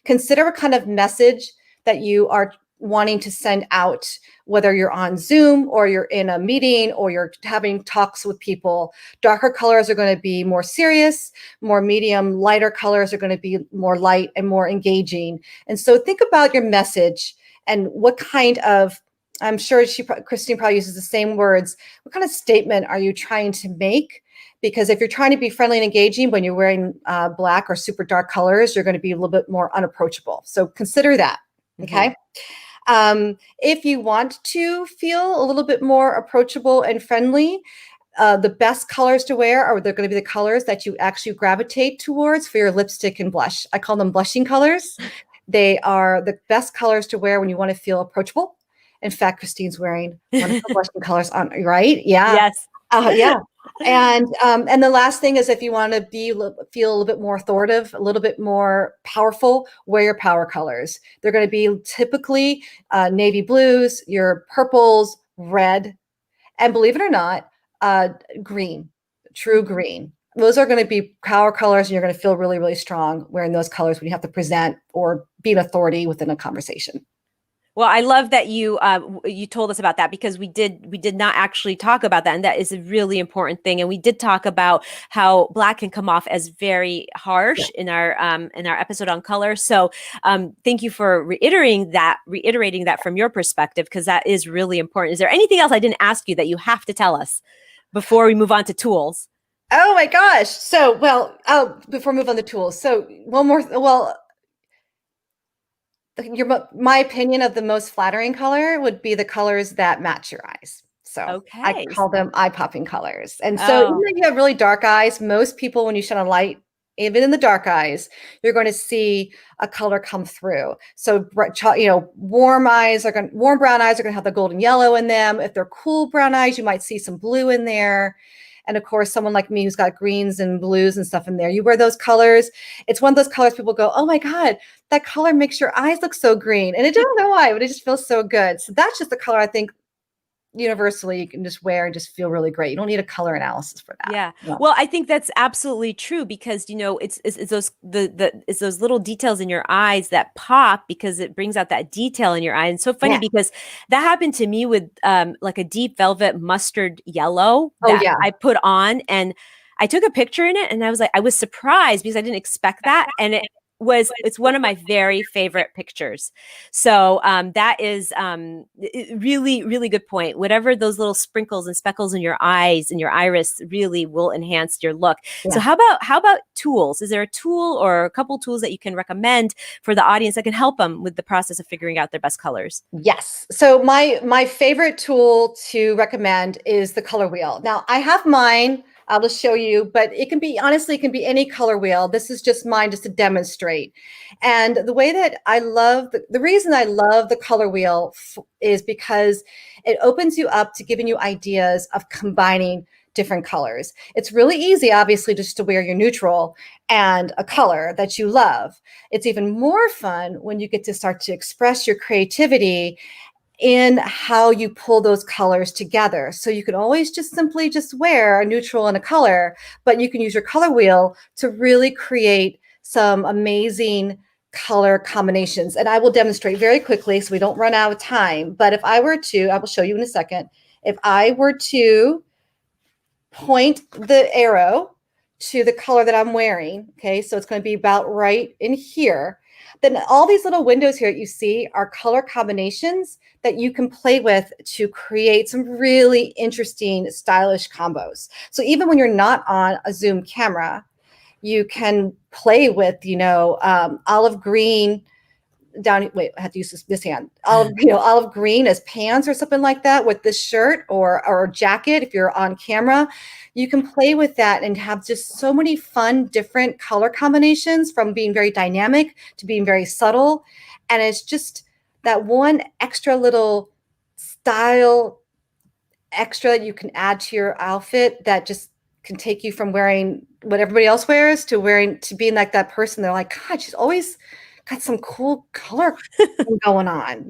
Consider what kind of message that you are wanting to send out, whether you're on Zoom or you're in a meeting or you're having talks with people. Darker colors are going to be more serious, more medium, lighter colors are going to be more light and more engaging. And so think about your message and what kind of, I'm sure Christine probably uses the same words, what kind of statement are you trying to make? Because if you're trying to be friendly and engaging when you're wearing black or super dark colors, you're going to be a little bit more unapproachable. So consider that, okay? If you want to feel a little bit more approachable and friendly, the best colors to wear are they're going to be the colors that you actually gravitate towards for your lipstick and blush. I call them blushing colors. They are the best colors to wear when you want to feel approachable. In fact, Christine's wearing one of the blushing colors on, right? Yeah. Yes. Yeah. And the last thing is if you want to feel a little bit more authoritative, a little bit more powerful, wear your power colors. They're going to be typically navy blues, your purples, red, and believe it or not, green, true green. Those are going to be power colors, and you're going to feel really, really strong wearing those colors when you have to present or be an authority within a conversation. Well, I love that you told us about that, because we did not actually talk about that, and that is a really important thing. And we did talk about how black can come off as very harsh in our episode on color. So thank you for reiterating that from your perspective, because that is really important. Is there anything else I didn't ask you that you have to tell us before we move on to tools? Oh my gosh! So before we move on to tools, so one more. My opinion of the most flattering color would be the colors that match your eyes. So I call them eye-popping colors. And so even if you have really dark eyes, most people, when you shine a light, even in the dark eyes, you're going to see a color come through. So, warm brown eyes are going to have the golden yellow in them. If they're cool brown eyes, you might see some blue in there. And of course, someone like me who's got greens and blues and stuff in there, you wear those colors. It's one of those colors people go, oh my God, that color makes your eyes look so green. And I don't know why, but it just feels so good. So that's just the color I think universally you can just wear and just feel really great. You don't need a color analysis for that. Yeah. No. Well, I think that's absolutely true because it's those it's those little details in your eyes that pop because it brings out that detail in your eye. And so funny Yeah. because that happened to me with like a deep velvet mustard yellow Oh that yeah. I put on, and I took a picture in it and I was surprised because I didn't expect that, and it's one of my very favorite pictures. So that is really, really good point. Whatever those little sprinkles and speckles in your eyes and your iris really will enhance your look. Yeah. So how about tools? Is there a tool or a couple tools that you can recommend for the audience that can help them with the process of figuring out their best colors? Yes. So my favorite tool to recommend is the color wheel. Now I have mine. I'll just show you, but it can be, honestly, it can be any color wheel. This is just mine just to demonstrate. And the way that I love, the reason I love the color wheel is because it opens you up to giving you ideas of combining different colors. It's really easy, obviously, just to wear your neutral and a color that you love. It's even more fun when you get to start to express your creativity in how you pull those colors together. So you can always just simply just wear a neutral and a color, but you can use your color wheel to really create some amazing color combinations. And I will demonstrate very quickly so we don't run out of time. But if I were to, I will show you in a second, if I were to point the arrow to the color that I'm wearing, okay, so it's going to be about right in here, then all these little windows here that you see are color combinations that you can play with to create some really interesting, stylish combos. So even when you're not on a Zoom camera, you can play with, olive green down. Wait, I have to use this hand. Olive green as pants or something like that with this shirt or jacket. If you're on camera, you can play with that and have just so many fun, different color combinations from being very dynamic to being very subtle. And it's just that one extra little style extra you can add to your outfit that just can take you from wearing what everybody else wears to being like that person. They're like, God, she's always got some cool color going on,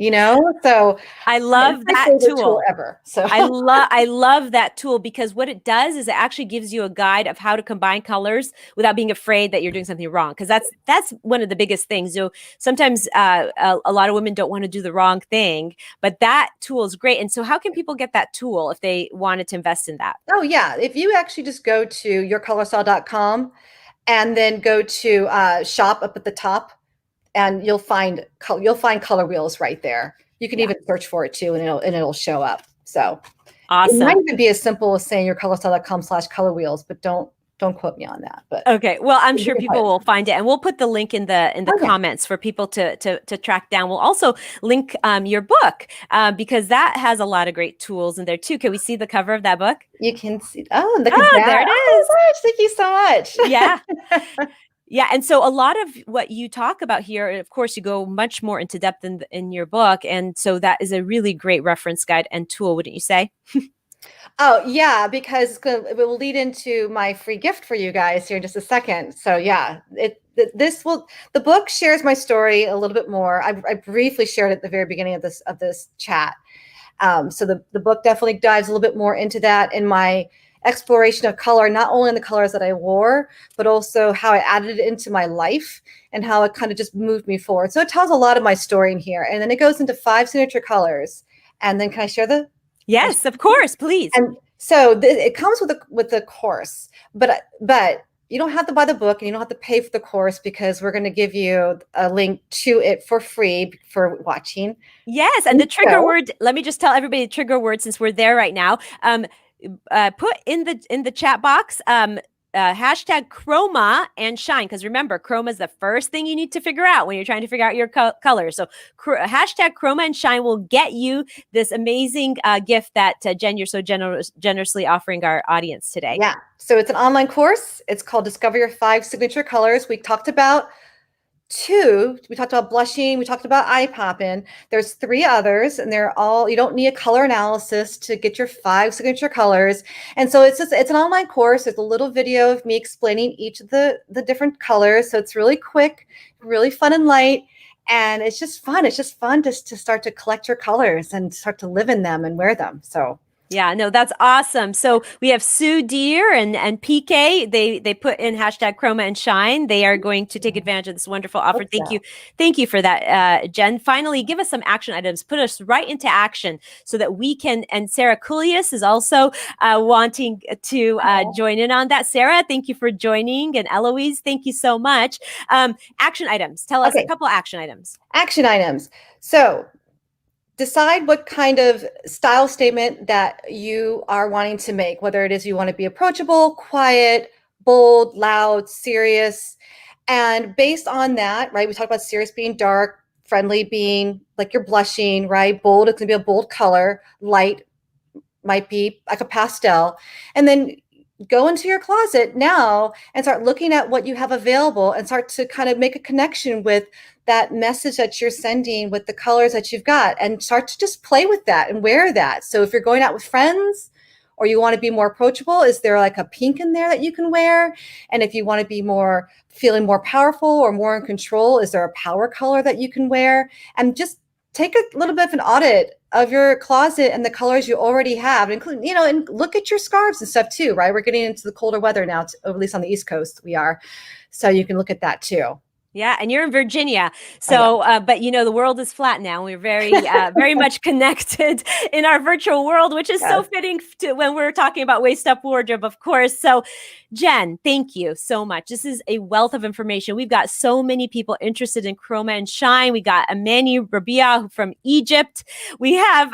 So I love that tool ever. So I love that tool because what it does is it actually gives you a guide of how to combine colors without being afraid that you're doing something wrong. Because that's one of the biggest things. Sometimes a lot of women don't want to do the wrong thing, but that tool is great. And so, how can people get that tool if they wanted to invest in that? Oh yeah, if you actually just go to yourcolorstyle.com and then go to shop up at the top, and you'll find color wheels right there. You can even search for it too, and it'll show up. So awesome. It might even be as simple as saying yourcolorstyle.com/color wheels, but don't quote me on that. But okay, well, I'm sure people will find it, and we'll put the link in the comments for people to track down. We'll also link your book because that has a lot of great tools in there too. Can we see the cover of that book? You can see. Oh, look at that! There it is. Oh my gosh, thank you so much. Yeah. Yeah. And so a lot of what you talk about here, of course, you go much more into depth in your book. And so that is a really great reference guide and tool, wouldn't you say? Oh, yeah, because it will lead into my free gift for you guys here in just a second. So yeah, the book shares my story a little bit more. I briefly shared it at the very beginning of this chat. So the book definitely dives a little bit more into that in my exploration of color, not only in the colors that I wore, but also how I added it into my life and how it kind of just moved me forward. So it tells a lot of my story in here. And then it goes into 5 signature colors. And then can I share the? Yes, of course, please. And so it comes with the course, but you don't have to buy the book and you don't have to pay for the course because we're going to give you a link to it for free for watching. Yes. And the trigger word, let me just tell everybody the trigger word since we're there right now. Put in the chat box, hashtag CHROMAandshine, because remember, chroma is the first thing you need to figure out when you're trying to figure out your color. So hashtag CHROMAandshine will get you this amazing gift that Jen, you're so generously offering our audience today. Yeah. So it's an online course. It's called Discover Your 5 Signature Colors. We talked about 2. We talked about blushing. We talked about eye popping. There's 3 others, and they're all, you don't need a color analysis to get your 5 signature colors. And so it's an online course. There's a little video of me explaining each of the different colors. So it's really quick, really fun and light. And it's just fun. It's just fun to start to collect your colors and start to live in them and wear them. So yeah, no, that's awesome. So we have Sue Deer and PK. They put in hashtag Chroma and Shine. They are going to take advantage of this wonderful offer. Thank you for that, Jen. Finally, give us some action items. Put us right into action so that we can. And Sarah Coolius is also wanting to join in on that. Sarah, thank you for joining, and Eloise, thank you so much. Action items. Tell us a couple action items. Action items. So decide what kind of style statement that you are wanting to make, whether it is you want to be approachable, quiet, bold, loud, serious. And based on that, right, we talked about serious being dark, friendly being like you're blushing, right? Bold, it's going to be a bold color. Light might be like a pastel. And then go into your closet now and start looking at what you have available and start to kind of make a connection with that message that you're sending with the colors that you've got, and start to just play with that and wear that. So if you're going out with friends or you want to be more approachable, is there like a pink in there that you can wear? And if you want to be more feeling more powerful or more in control, is there a power color that you can wear? And just take a little bit of an audit of your closet and the colors you already have, including, and look at your scarves and stuff too, right? We're getting into the colder weather now, at least on the East Coast we are. So you can look at that too. Yeah, and you're in Virginia, so but the world is flat now. We're very, very much connected in our virtual world, which is so fitting to when we're talking about Waist Up Wardrobe, of course. So, Jen, thank you so much. This is a wealth of information. We've got so many people interested in Chroma and Shine. We got Amani Rabia from Egypt. We have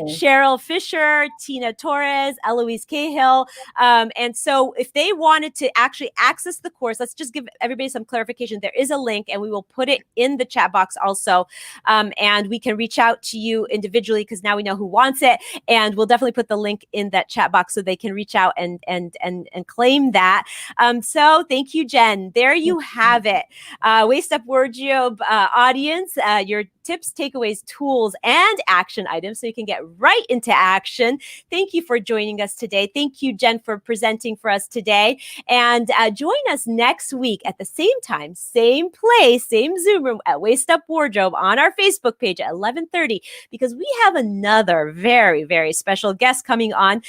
Cheryl Fisher, Tina Torres, Eloise Cahill, and so if they wanted to actually access the course, let's just give everybody some clarification. There is a link, and we will put it in the chat box also. And we can reach out to you individually because now we know who wants it. And we'll definitely put the link in that chat box so they can reach out and claim that. So thank you, Jen. There you have it. Waist Up Wardrobe audience, your tips, takeaways, tools, and action items so you can get right into action. Thank you for joining us today. Thank you, Jen, for presenting for us today. And join us next week at the same time, same place, same Zoom room at Waist Up Wardrobe on our Facebook page at 11:30, because we have another very, very special guest coming on.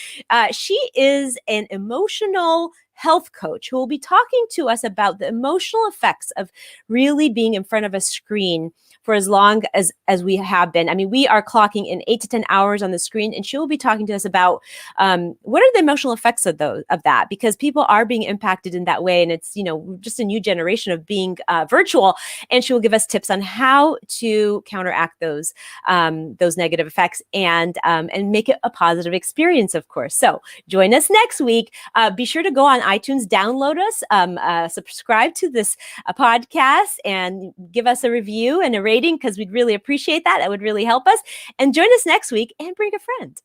She is an emotional health coach who will be talking to us about the emotional effects of really being in front of a screen for as long as we have been. I mean, we are clocking in 8 to 10 hours on the screen, and she will be talking to us about what are the emotional effects of that, because people are being impacted in that way, and it's just a new generation of being virtual. And she will give us tips on how to counteract those negative effects and make it a positive experience, of course. So join us next week. Be sure to go on iTunes, download us, subscribe to this podcast, and give us a review and a rating, because we'd really appreciate that. That would really help us. And join us next week and bring a friend.